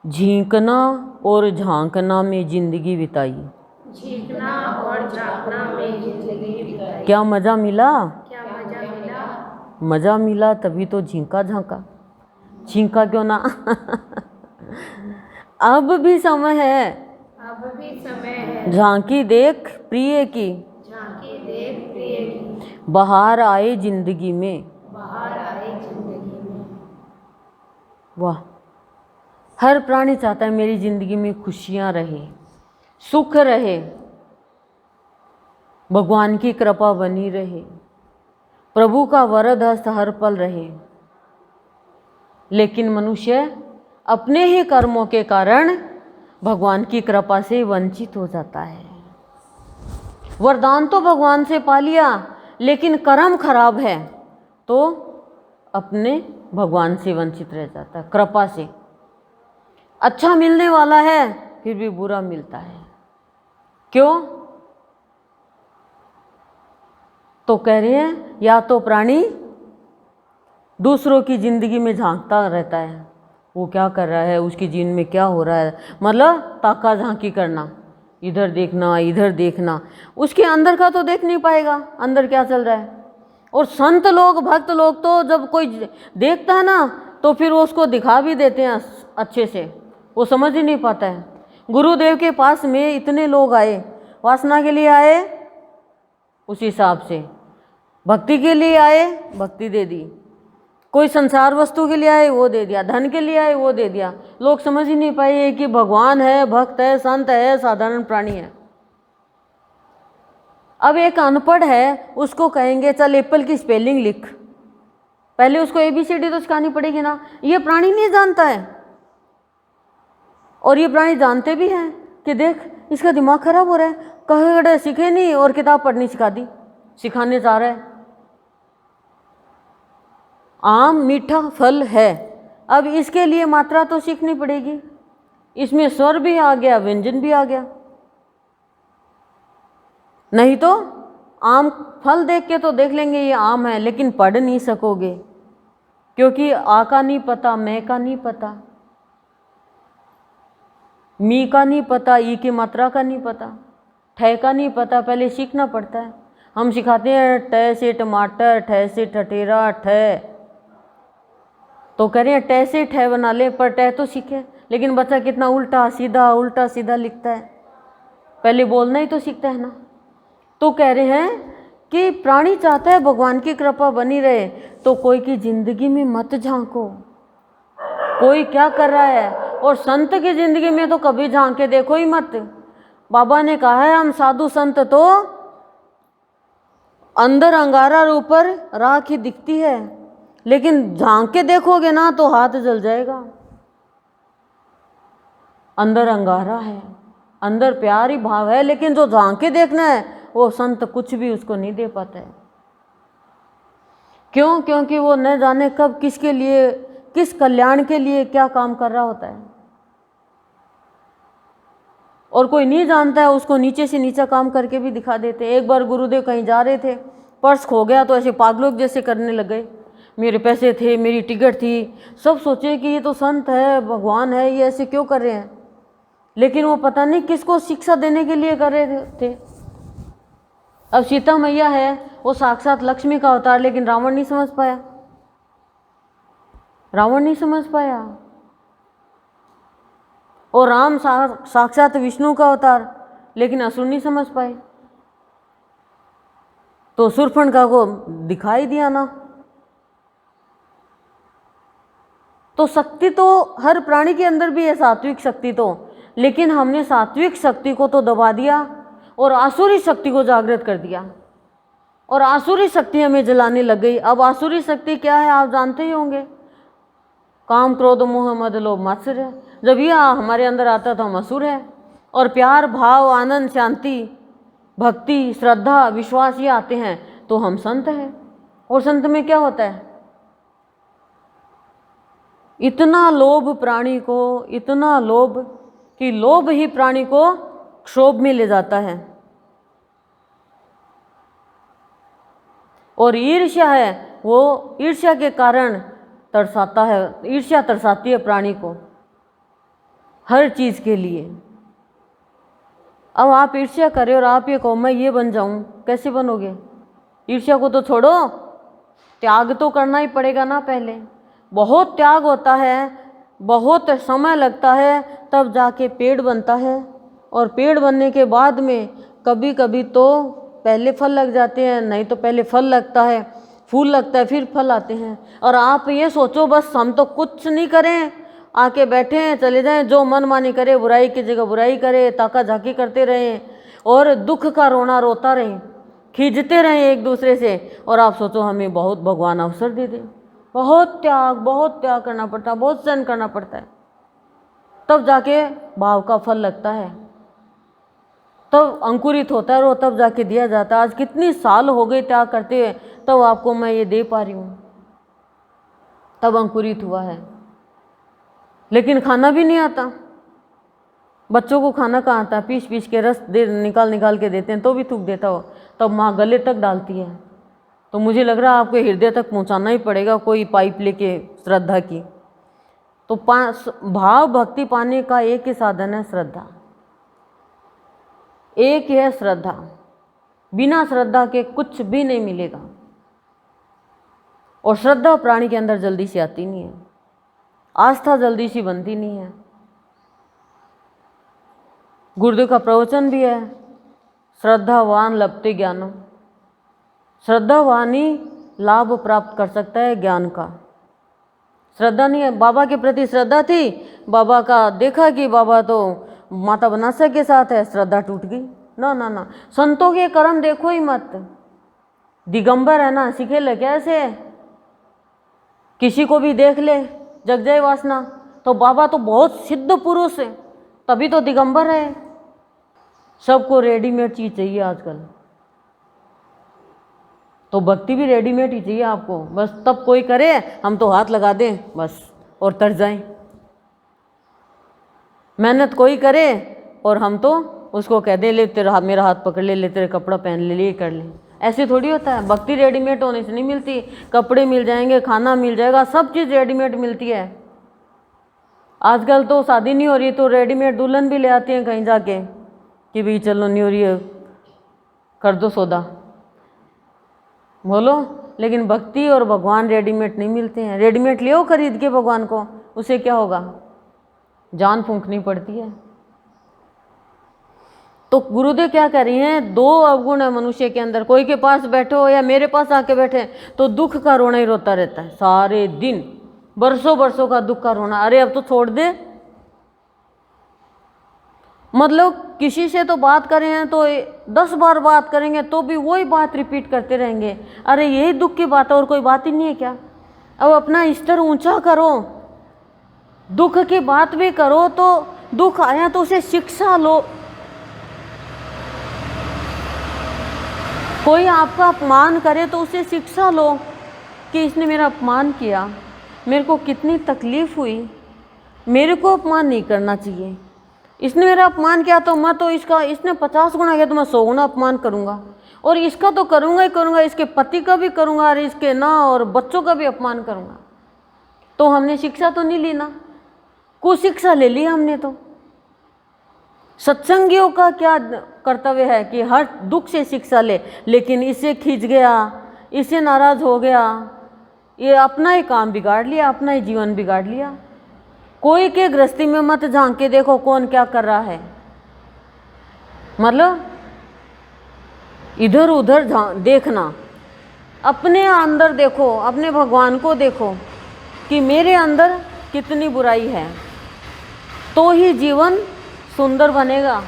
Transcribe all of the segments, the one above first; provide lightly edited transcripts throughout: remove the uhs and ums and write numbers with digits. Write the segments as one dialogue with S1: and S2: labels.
S1: झींकना और झांकना में जिंदगी बिताई।
S2: झींकना और झांकना में जिंदगी बिताई।
S1: क्या मजा मिला?
S2: क्या मजा मिला?
S1: मजा मिला तभी तो झींका झांका। झींका क्यों ना? अब भी समय है,
S2: अब भी समय है,
S1: झांकी देख प्रिय की,
S2: झांकी देख प्रिय की,
S1: बहार आए जिंदगी में।
S2: बाहर आए जिंदगी में।
S1: वाह! हर प्राणी चाहता है मेरी जिंदगी में खुशियां रहे, सुख रहे, भगवान की कृपा बनी रहे, प्रभु का वरद हस्त हर पल रहे। लेकिन मनुष्य अपने ही कर्मों के कारण भगवान की कृपा से वंचित हो जाता है। वरदान तो भगवान से पा लिया, लेकिन कर्म खराब है तो अपने भगवान से वंचित रह जाता है, कृपा से। अच्छा मिलने वाला है फिर भी बुरा मिलता है। क्यों? तो कह रहे हैं या तो प्राणी दूसरों की जिंदगी में झांकता रहता है, वो क्या कर रहा है, उसकी जीवन में क्या हो रहा है, मतलब ताका झांकी करना, इधर देखना इधर देखना, उसके अंदर का तो देख नहीं पाएगा अंदर क्या चल रहा है। और संत लोग भक्त लोग तो जब कोई देखता है ना तो फिर वो उसको दिखा भी देते हैं अच्छे से, वो समझ ही नहीं पाता है। गुरुदेव के पास में इतने लोग आए, वासना के लिए आए उस हिसाब से, भक्ति के लिए आए भक्ति दे दी, कोई संसार वस्तु के लिए आए वो दे दिया, धन के लिए आए वो दे दिया। लोग समझ ही नहीं पाए कि भगवान है, भक्त है, संत है, साधारण प्राणी है। अब एक अनपढ़ है उसको कहेंगे चल एप्पल की स्पेलिंग लिख, पहले उसको ABCD तो सिखानी पड़ेगी ना। ये प्राणी नहीं जानता है, और ये प्राणी जानते भी हैं कि देख इसका दिमाग खराब हो रहा है, कहे सीखे नहीं और किताब पढ़नी सिखा दी, सिखाने जा रहा है। आम मीठा फल है, अब इसके लिए मात्रा तो सीखनी पड़ेगी, इसमें स्वर भी आ गया व्यंजन भी आ गया, नहीं तो आम फल देख के तो देख लेंगे ये आम है, लेकिन पढ़ नहीं सकोगे क्योंकि आ का नहीं पता, मैं का नहीं पता, मी का नहीं पता, ई की मात्रा का नहीं पता, ठे का नहीं पता, पहले सीखना पड़ता है। हम सिखाते हैं ट से टमाटर, ठ से ठठेरा, ठ तो कह रहे हैं ट से ठ बना ले, पर ट तो सीखे, लेकिन बच्चा कितना उल्टा सीधा लिखता है, पहले बोलना ही तो सीखता है ना। तो कह रहे हैं कि प्राणी चाहता है भगवान की कृपा बनी रहे, तो कोई की जिंदगी में मत झांको, कोई क्या कर रहा है, और संत की जिंदगी में तो कभी झांक के देखो ही मत। बाबा ने कहा है हम साधु संत तो अंदर अंगारा और ऊपर राख ही दिखती है, लेकिन झांक के देखोगे ना तो हाथ जल जाएगा। अंदर अंगारा है, अंदर प्यार ही भाव है, लेकिन जो झांक के देखना है वो संत कुछ भी उसको नहीं दे पाता है। क्यों? क्योंकि वो न जाने कब किसके लिए, किस कल्याण के लिए क्या काम कर रहा होता है, और कोई नहीं जानता है उसको नीचे से नीचा काम करके भी दिखा देते। एक बार गुरुदेव कहीं जा रहे थे, पर्स खो गया तो ऐसे पागलों जैसे करने लग गए, मेरे पैसे थे, मेरी टिकट थी, सब सोचे कि ये तो संत है, भगवान है, ये ऐसे क्यों कर रहे हैं, लेकिन वो पता नहीं किसको शिक्षा देने के लिए कर रहे थे। अब सीता मैया है वो साक्षात लक्ष्मी का अवतार, लेकिन रावण नहीं समझ पाया, रावण नहीं समझ पाया। और राम साक्षात विष्णु का अवतार, लेकिन असुर नहीं समझ पाए, तो शूर्पणखा को दिखाई दिया ना। तो शक्ति तो हर प्राणी के अंदर भी है, सात्विक शक्ति तो, लेकिन हमने सात्विक शक्ति को तो दबा दिया और आसुरी शक्ति को जागृत कर दिया, और आसुरी शक्ति हमें जलाने लग गई। अब आसुरी शक्ति क्या है आप जानते ही होंगे, काम क्रोध मोह मद लोभ मात्सर्य। जब यह हमारे अंदर आता तो हम असुर है, और प्यार भाव आनंद शांति भक्ति श्रद्धा विश्वास ये आते हैं तो हम संत हैं। और संत में क्या होता है, इतना लोभ प्राणी को, इतना लोभ कि लोभ ही प्राणी को क्षोभ में ले जाता है। और ईर्ष्या है वो ईर्ष्या के कारण तरसाता है, ईर्ष्या तरसाती है प्राणी को। हर चीज़ के लिए। अब आप ईर्ष्या करें और आप ये कहो मैं ये बन जाऊं, कैसे बनोगे? ईर्ष्या को तो छोड़ो, त्याग तो करना ही पड़ेगा ना। पहले बहुत त्याग होता है, बहुत समय लगता है, तब जाके पेड़ बनता है। और पेड़ बनने के बाद में कभी कभी तो पहले फल लग जाते हैं, नहीं तो पहले फल लगता है, फूल लगता है, फिर फल आते हैं। और आप ये सोचो बस हम तो कुछ नहीं करें, आके बैठे हैं, चले जाएं, जो मन मानी करे, बुराई की जगह बुराई करे, ताका झाकी करते रहें और दुख का रोना रोता रहें, खींचते रहें एक दूसरे से। और आप सोचो हमें बहुत भगवान अवसर दे दे। बहुत त्याग करना पड़ता है, बहुत सहन करना पड़ता है, तब जाके भाव का फल लगता है, तब अंकुरित होता है और तब जाके दिया जाता है। आज कितनी साल हो गए त्याग करते हुए, तब आपको मैं ये दे पा रही हूँ, तब अंकुरित हुआ है। लेकिन खाना भी नहीं आता, बच्चों को खाना कहाँ आता, पीस पीस के रस दे निकाल के देते हैं तो भी थूक देता हो, तब माँ गले तक डालती है। तो मुझे लग रहा है आपको हृदय तक पहुँचाना ही पड़ेगा कोई पाइप लेके श्रद्धा की। तो भाव भक्ति पाने का एक ही साधन है श्रद्धा, एक ही है श्रद्धा। बिना श्रद्धा के कुछ भी नहीं मिलेगा। और श्रद्धा प्राणी के अंदर जल्दी से आती नहीं है, आस्था जल्दी सी बनती नहीं है। गुरुदेव का प्रवचन भी है, श्रद्धावान लभते ज्ञानम। श्रद्धावान ही लाभ प्राप्त कर सकता है ज्ञान का। श्रद्धा नहीं है, बाबा के प्रति श्रद्धा थी, बाबा का देखा कि बाबा तो माता बनासा के साथ है, श्रद्धा टूट गई। ना ना ना, संतों के कर्म देखो ही मत। दिगंबर है ना, सीखे ले कैसे, किसी को भी देख ले जग जाए वासना, तो बाबा तो बहुत सिद्ध पुरुष है, तभी तो दिगंबर है। सबको रेडीमेड चीज चाहिए आजकल, तो भक्ति भी रेडीमेड ही चाहिए आपको। बस तब कोई करे हम तो हाथ लगा दें बस और तर जाएं, मेहनत कोई करे और हम तो उसको कह दें ले तेरा मेरा हाथ पकड़ ले तेरे कपड़ा पहन ले, ये कर ले। ऐसे थोड़ी होता है। भक्ति रेडीमेड होने से नहीं मिलती। कपड़े मिल जाएंगे, खाना मिल जाएगा, सब चीज़ रेडीमेड मिलती है। आजकल तो शादी नहीं हो रही तो रेडीमेड दुल्हन भी ले आती हैं कहीं जाके कि भाई चलो नहीं हो रही है, कर दो सौदा, बोलो। लेकिन भक्ति और भगवान रेडीमेड नहीं मिलते हैं। रेडीमेड ले खरीद के भगवान को, उसे क्या होगा, जान फूंकनी पड़ती है। तो गुरुदेव क्या कह रही हैं, दो अवगुण है मनुष्य के अंदर। कोई के पास बैठो या मेरे पास आके बैठे तो दुख का रोना ही रोता रहता है सारे दिन, बरसों बरसों का दुख का रोना। अरे अब तो छोड़ दे, मतलब किसी से तो बात करें हैं तो 10 बार बात करेंगे तो भी वही बात रिपीट करते रहेंगे। अरे यही दुख की बात है और कोई बात ही नहीं है क्या? अब अपना स्तर ऊंचा करो, दुख की बात भी करो, तो दुख आया तो उसे शिक्षा लो। कोई आपका अपमान करे तो उसे शिक्षा लो कि इसने मेरा अपमान किया, मेरे को कितनी तकलीफ हुई, मेरे को अपमान नहीं करना चाहिए। इसने मेरा अपमान किया तो मैं तो इसने 50 गुना किया तो मैं 100 गुना अपमान करूँगा, और इसका तो करूँगा ही करूँगा, इसके पति का भी करूँगा और इसके ना और बच्चों का भी अपमान करूँगा। तो हमने शिक्षा तो नहीं ली ना, कुछ शिक्षा ले ली हमने। तो सत्संगियों का क्या कर्तव्य है कि हर दुख से शिक्षा ले, लेकिन इसे खींच गया, इसे नाराज हो गया, ये अपना ही काम बिगाड़ लिया, अपना ही जीवन बिगाड़ लिया। कोई के गृहस्थी में मत झांक के देखो कौन क्या कर रहा है, मतलब इधर उधर देखना, अपने अंदर देखो, अपने भगवान को देखो कि मेरे अंदर कितनी बुराई है, तो ही जीवन सुंदर बनेगा।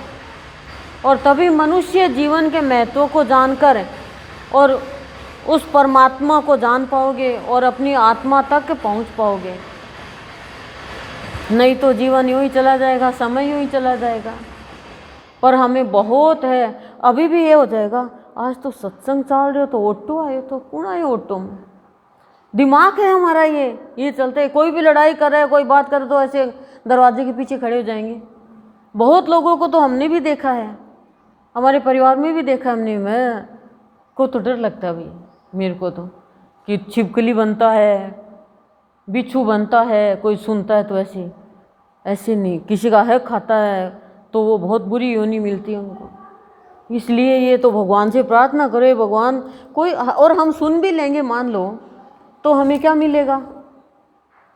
S1: और तभी मनुष्य जीवन के महत्व को जानकर और उस परमात्मा को जान पाओगे और अपनी आत्मा तक पहुंच पाओगे। नहीं तो जीवन यूं ही चला जाएगा, समय यूं ही चला जाएगा। पर हमें बहुत है, अभी भी ये हो जाएगा, आज तो सत्संग चल रहे हो तो ऑटो आए तो कौन आए ऑटो में, दिमाग है हमारा ये चलते। कोई भी लड़ाई कर रहा है, कोई बात करे तो ऐसे दरवाजे के पीछे खड़े हो जाएंगे। बहुत लोगों को तो हमने भी देखा है, हमारे परिवार में भी देखा हमने। मैं को तो डर लगता है भाई मेरे को तो, कि छिपकली बनता है, बिच्छू बनता है, कोई सुनता है तो ऐसे ऐसे नहीं, किसी का हक खाता है तो वो बहुत बुरी योनि मिलती है उनको। इसलिए ये तो भगवान से प्रार्थना करो, "हे भगवान कोई", और हम सुन भी लेंगे मान लो, तो हमें क्या मिलेगा?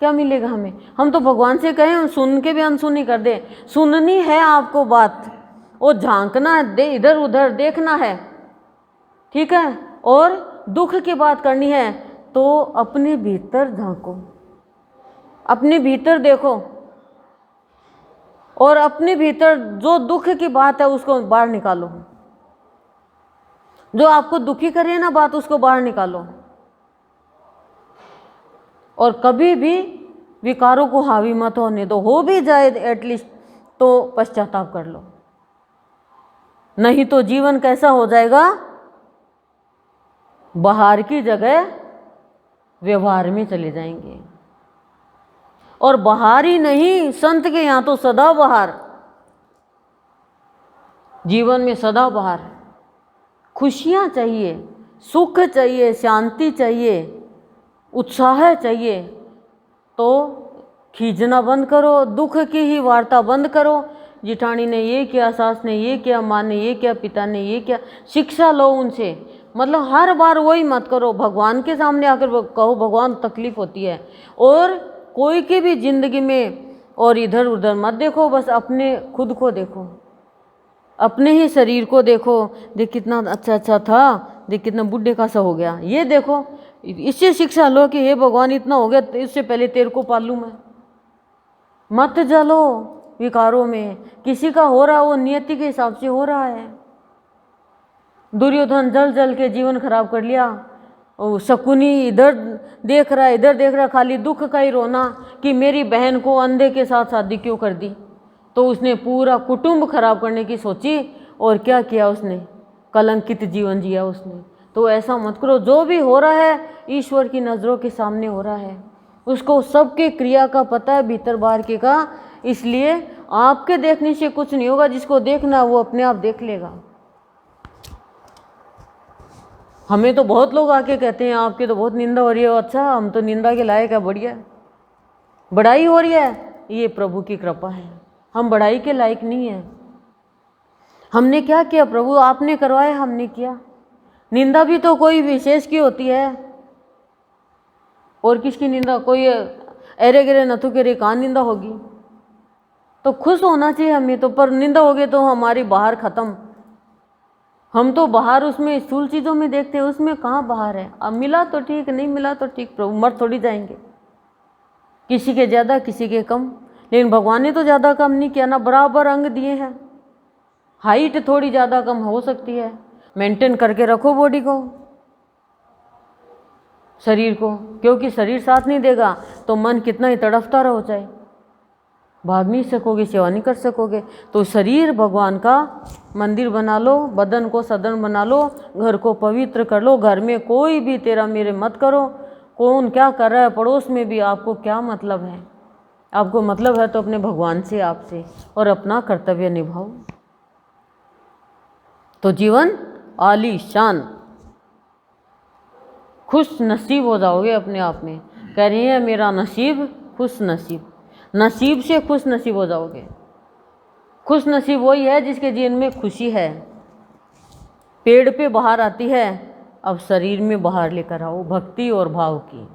S1: क्या मिलेगा हमें? हम तो भगवान से कहें, सुन के भी अनसुनी कर दे। सुननी है आपको बात, और झांकना दे, इधर उधर देखना है, ठीक है, और दुख की बात करनी है तो अपने भीतर झांको, अपने भीतर देखो, और अपने भीतर जो दुख की बात है उसको बाहर निकालो। जो आपको दुखी करे ना बात, उसको बाहर निकालो, और कभी भी विकारों को हावी मत होने दो। हो भी जाए एटलीस्ट तो पश्चाताप कर लो, नहीं तो जीवन कैसा हो जाएगा? बाहर की जगह व्यवहार में चले जाएंगे, और बाहर ही नहीं, संत के यहाँ तो सदा बाहर, जीवन में सदा बाहर खुशियाँ चाहिए, सुख चाहिए, शांति चाहिए, उत्साह चाहिए। तो खींचना बंद करो, दुख की ही वार्ता बंद करो। जिठानी ने ये किया, सास ने ये किया, माँ ने ये किया, पिता ने ये किया, शिक्षा लो उनसे। मतलब हर बार वही मत करो, भगवान के सामने आकर कहो भगवान तकलीफ होती है, और कोई की भी जिंदगी में और इधर उधर मत देखो, बस अपने खुद को देखो, अपने ही शरीर को देखो। देख कितना अच्छा था, देख कितना बुढ़े का सा हो गया, ये देखो। इससे शिक्षा लो कि हे भगवान इतना हो गया, तो इससे पहले तेरे को पालूं मैं। मत जलो विकारों में, किसी का हो रहा वो नियति के हिसाब से हो रहा है। दुर्योधन जल जल के जीवन खराब कर लिया, शकुनी इधर देख रहा है इधर देख रहा, खाली दुख का ही रोना कि मेरी बहन को अंधे के साथ शादी क्यों कर दी। तो उसने पूरा कुटुंब खराब करने की सोची, और क्या किया उसने? कलंकित जीवन जिया उसने। तो ऐसा मत करो, जो भी हो रहा है ईश्वर की नज़रों के सामने हो रहा है, उसको सबके क्रिया का पता है, भीतर बाहर के का। इसलिए आपके देखने से कुछ नहीं होगा, जिसको देखना है वो अपने आप देख लेगा। हमें तो बहुत लोग आके कहते हैं आपकी तो बहुत निंदा हो रही है। अच्छा, हम तो निंदा के लायक है, बढ़िया बढ़ाई हो रही है, ये प्रभु की कृपा है। हम बढ़ाई के लायक नहीं है। हमने क्या किया प्रभु? आपने करवाया, हमने किया। निंदा भी तो कोई विशेष की होती है, और किसकी निंदा? कोई अरे गिरे नथु के कहाँ निंदा होगी? तो खुश होना चाहिए हमें तो, पर निंदा होगी तो हमारी बाहर खत्म। हम तो बाहर उसमें स्थूल चीज़ों में देखते हैं, उसमें कहाँ बाहर है। अब मिला तो ठीक, नहीं मिला तो ठीक, प्रभु मर थोड़ी जाएंगे, किसी के ज़्यादा किसी के कम। लेकिन भगवान ने तो ज़्यादा कम नहीं किया ना, बराबर अंग दिए हैं। हाइट थोड़ी ज़्यादा कम हो सकती है, मेंटेन करके रखो बॉडी को, शरीर को, क्योंकि शरीर साथ नहीं देगा तो मन कितना ही तड़फता रहो, चाहे भाग नहीं सकोगे, सेवा नहीं कर सकोगे। तो शरीर भगवान का मंदिर बना लो, बदन को सदन बना लो, घर को पवित्र कर लो। घर में कोई भी तेरा मेरे मत करो, कौन क्या कर रहा है पड़ोस में भी आपको क्या मतलब है? आपको मतलब है तो अपने भगवान से, आपसे, और अपना कर्तव्य निभाओ, तो जीवन आलीशान खुश नसीब हो जाओगे अपने आप में। कह रही है मेरा नसीब खुश नसीब, नसीब से खुश नसीब हो जाओगे। खुश नसीब वही है जिसके जीवन में खुशी है। पेड़ पे बहार आती है, अब शरीर में बहार लेकर आओ भक्ति और भाव की।